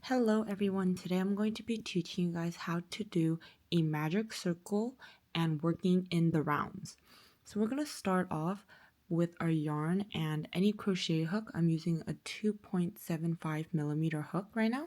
Hello everyone, today I'm going to be teaching you guys how to do a magic circle and working in the rounds. So we're going to start off with our yarn and any crochet hook. I'm using a 2.75 millimeter hook right now.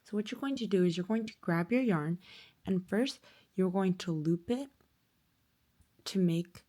So what you're going to do is you're going to grab your yarn and first you're going to loop it to make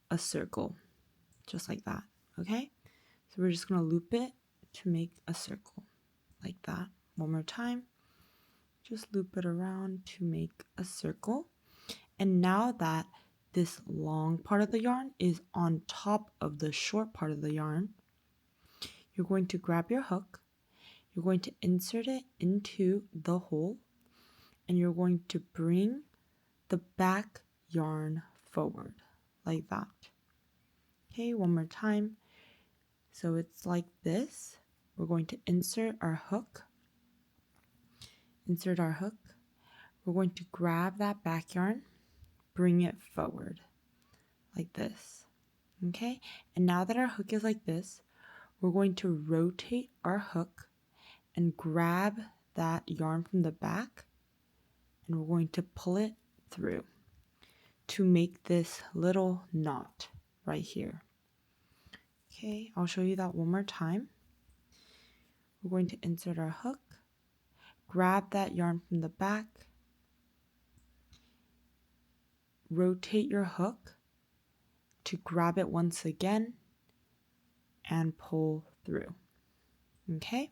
a circle, just like that, okay? So we're just going to loop it to make a circle, like that. One more time. Just loop it around to make a circle. And now that this long part of the yarn is on top of the short part of the yarn, you're going to grab your hook, you're going to insert it into the hole, and you're going to bring the back yarn forward, like that. Okay, one more time. So it's like this. We're going to insert our hook, we're going to grab that back yarn, bring it forward like this. Okay, and now that our hook is like this, we're going to rotate our hook and grab that yarn from the back, and we're going to pull it through to make this little knot right here. Okay, I'll show you that one more time. We're going to insert our hook, grab that yarn from the back, rotate your hook to grab it once again and pull through. Okay,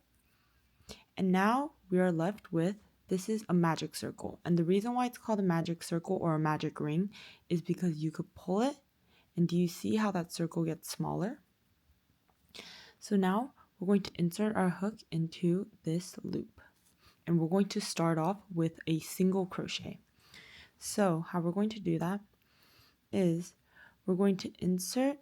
and now we are left with, this is a magic circle, and the reason why it's called a magic circle or a magic ring is because you could pull it, and do you see how that circle gets smaller? So now we're going to insert our hook into this loop, and we're going to start off with a single crochet. So how we're going to do that is we're going to insert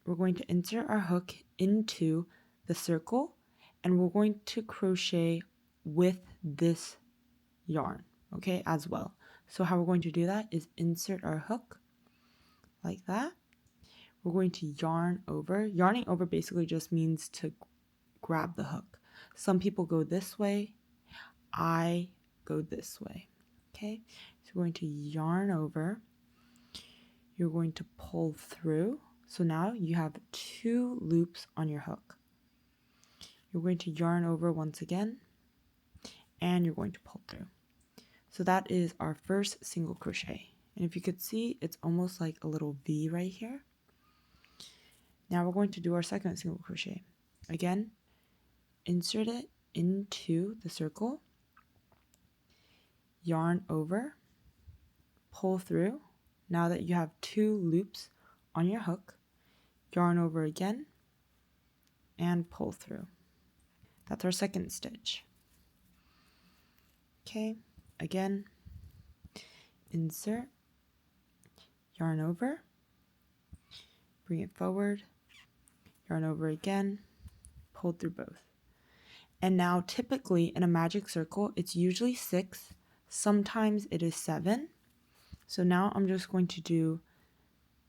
our hook into the circle, and we're going to crochet with this yarn, okay, as well. So how we're going to do that is insert our hook like that. We're going to yarn over. Yarning over basically just means to grab the hook. Some people go this way, I go this way, okay? So we're going to yarn over. You're going to pull through. So now you have 2 loops on your hook. You're going to yarn over once again, and you're going to pull through. So that is our first single crochet. And if you could see, it's almost like a little V right here. Now we're going to do our second single crochet. Again, insert it into the circle, yarn over, pull through. Now that you have 2 loops on your hook, yarn over again, and pull through. That's our second stitch. Okay, again, insert, yarn over, bring it forward, yarn over again, pull through both. And now typically in a magic circle, it's usually 6, sometimes it is 7. So now I'm just going to do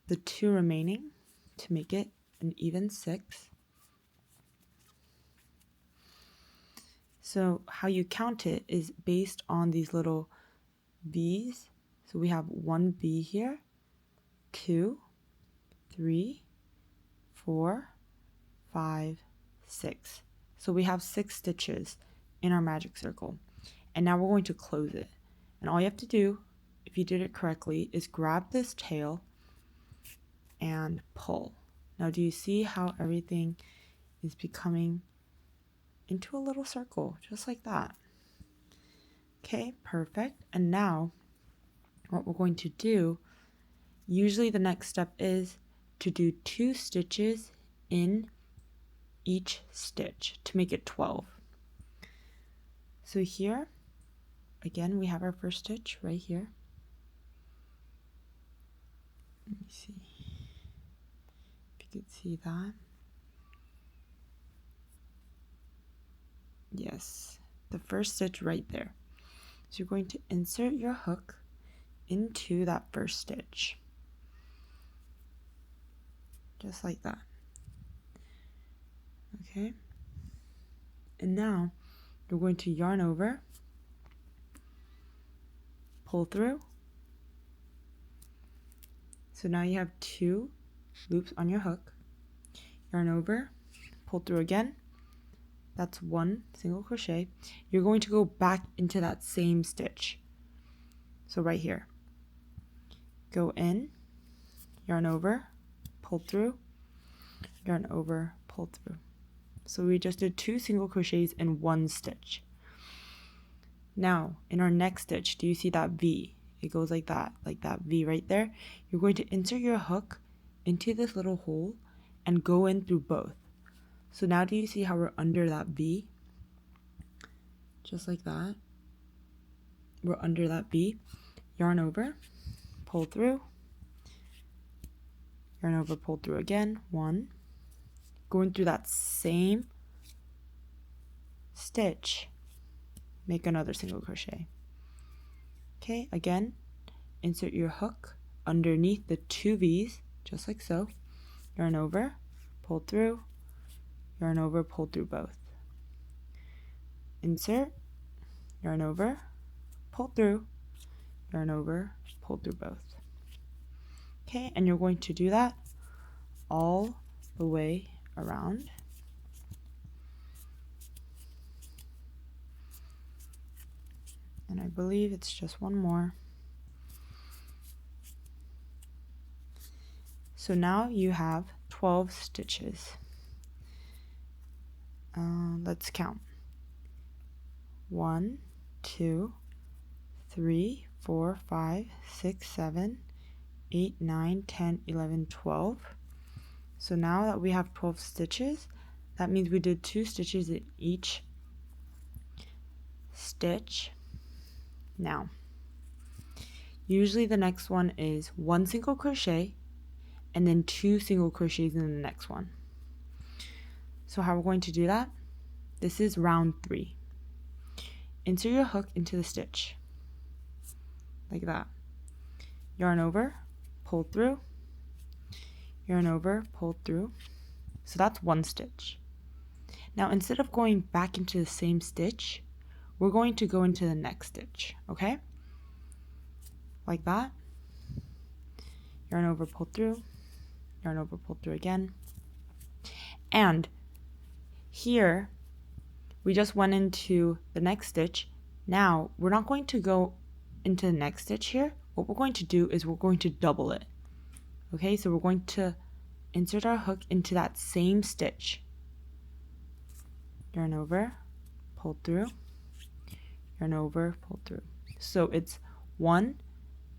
the 2 remaining to make it an even 6. So how you count it is based on these little V's. So we have 1 V here, 2, 3, 4, 5, 6. So we have 6 stitches in our magic circle. And now we're going to close it. And all you have to do, if you did it correctly, is grab this tail and pull. Now do you see how everything is becoming into a little circle, just like that? Okay, perfect. And now what we're going to do, usually the next step is to do 2 stitches in each stitch to make it 12. So here, again, we have our first stitch right here. Let me see if you could see that. Yes, the first stitch right there. So you're going to insert your hook into that first stitch, just like that. Okay, And now you're going to yarn over, pull through. So now you have 2 loops on your hook, yarn over, pull through again. That's 1 single crochet. You're going to go back into that same stitch. So right here, go in, yarn over, pull through, yarn over, pull through. So we just did 2 single crochets in 1 stitch. Now in our next stitch, do you see that V? It goes like that V right there. You're going to insert your hook into this little hole and go in through both. So now do you see how we're under that V? Just like that. We're under that V. Yarn over, pull through, yarn over, pull through again, 1. Going through that same stitch, make another single crochet. Okay, again, insert your hook underneath the 2 V's, just like so. Yarn over, pull through, yarn over, pull through both. Insert, yarn over, pull through, yarn over, pull through both. Okay, and you're going to do that all the way around. And I believe it's just one more. So now you have 12 stitches. Let's count. 1, 2, 3, 4, 5, 6, 7, 8, 9, 10, 11, 12. So now that we have 12 stitches, that means we did 2 stitches in each stitch. Now, usually the next one is 1 single crochet and then 2 single crochets in the next one. So how we're going to do that? This is round 3. Insert your hook into the stitch, like that. Yarn over, pull through, yarn over, pull through. So that's 1 stitch. Now instead of going back into the same stitch, we're going to go into the next stitch, okay? Like that. Yarn over, pull through, yarn over, pull through again. And here, we just went into the next stitch. Now, we're not going to go into the next stitch here. What we're going to do is we're going to double it. Okay, so we're going to insert our hook into that same stitch. Yarn over, pull through, yarn over, pull through. So it's 1,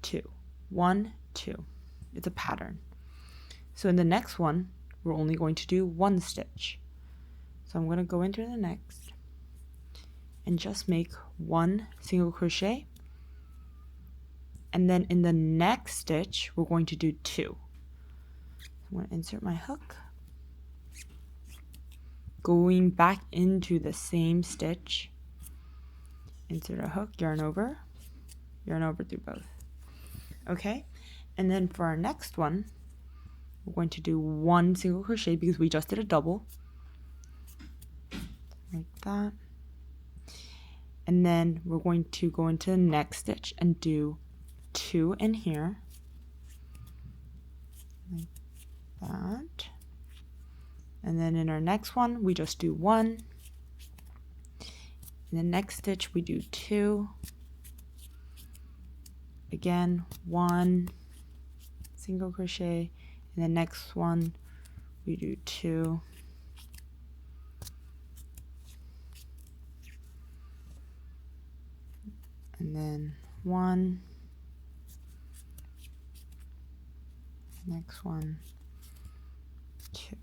2, 1, 2. It's a pattern. So in the next one, we're only going to do 1 stitch. So I'm going to go into the next and just make 1 single crochet. And then in the next stitch, we're going to do 2. I'm going to insert my hook, going back into the same stitch, insert a hook, yarn over through both. Okay, and then for our next one, we're going to do 1 single crochet because we just did a double, like that. And then we're going to go into the next stitch and do 2 in here, like that. And then in our next one, we just do 1. In the next stitch, we do 2. Again, 1 single crochet. In the next one, we do 2. And then 1. Next one, 2.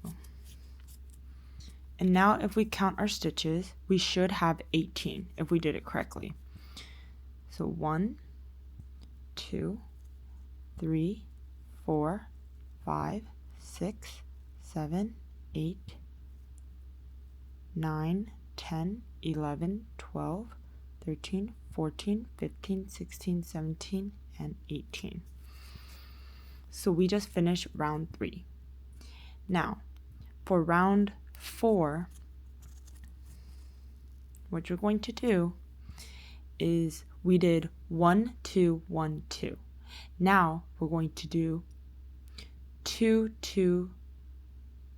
And now if we count our stitches, we should have 18 if we did it correctly. So 1, 2, 3, 4, 5, 6, 7, 8, 9, 10, 11, 12, 13, 14, 15, 16, 17, and 18. So we just finished round 3. Now, for round 4, what you're going to do is we did 1 2 1 2. Now we're going to do 2 2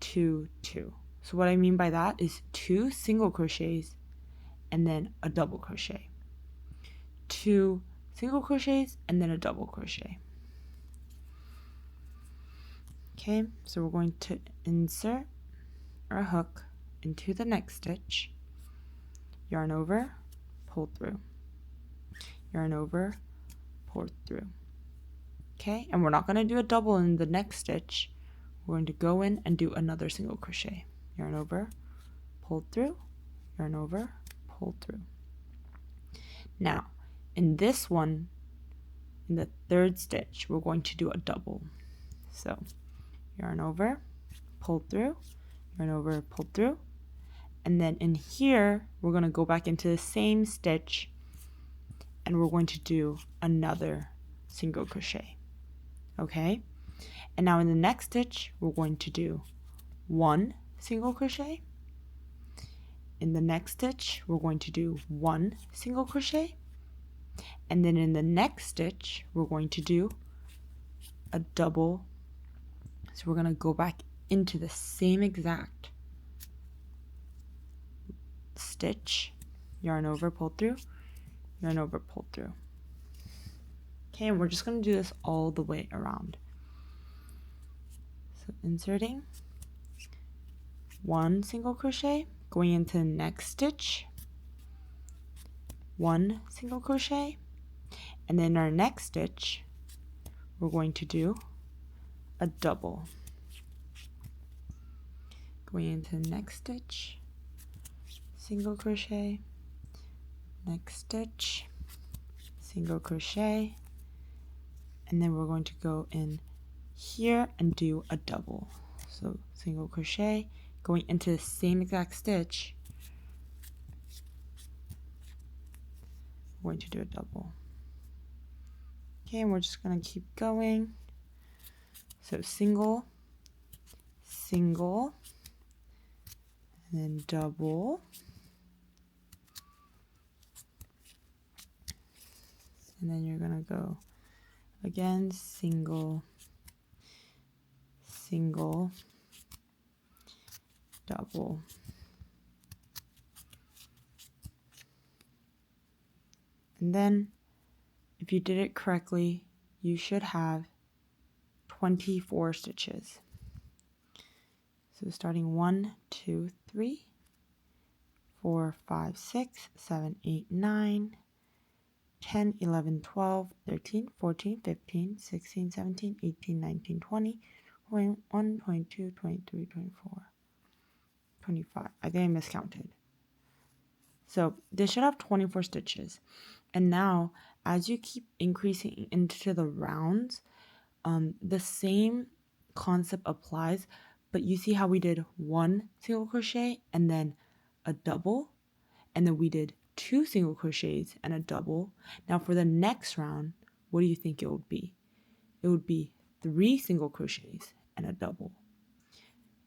2 2. So what I mean by that is 2 single crochets and then a double crochet. 2 single crochets and then a double crochet. Okay, so we're going to insert our hook into the next stitch, yarn over, pull through, yarn over, pull through. Okay, and we're not going to do a double in the next stitch. We're going to go in and do another single crochet, yarn over, pull through, yarn over, pull through. Now in this one, in the third stitch, we're going to do a double. So yarn over, pull through, yarn over, pull through, and then in here we're going to go back into the same stitch and we're going to do another single crochet. Okay, and now in the next stitch we're going to do 1 single crochet. In the next stitch we're going to do 1 single crochet, and then in the next stitch we're going to do a double. So we're going to go back into the same exact stitch, yarn over, pull through, yarn over, pull through. Okay, and we're just going to do this all the way around. So inserting 1 single crochet, going into the next stitch, 1 single crochet, and then our next stitch we're going to do a double. Going into the next stitch, single crochet, next stitch, single crochet, and then we're going to go in here and do a double. So single crochet, going into the same exact stitch, we're going to do a double. Okay, and we're just going to keep going. So single, single, and then double, and then you're going to go again, single, single, double. And then if you did it correctly, you should have 24 stitches. So starting 1 2 3 4 5 6 7 8 9 10 11 12 13 14 15 16 17 18 19 20 21 22 23 24 25. I think I miscounted. So this should have 24 stitches. And now as you keep increasing into the rounds, the same concept applies, but you see how we did 1 single crochet and then a double, and then we did 2 single crochets and a double. Now for the next round, what do you think it would be? It would be 3 single crochets and a double.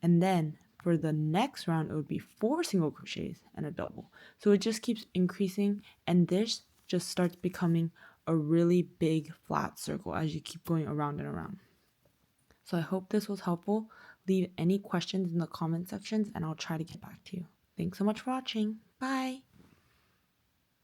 And then for the next round, it would be 4 single crochets and a double. So it just keeps increasing, and this just starts becoming a really big flat circle as you keep going around and around. So I hope this was helpful. Leave any questions in the comment sections and I'll try to get back to you. Thanks so much for watching. Bye!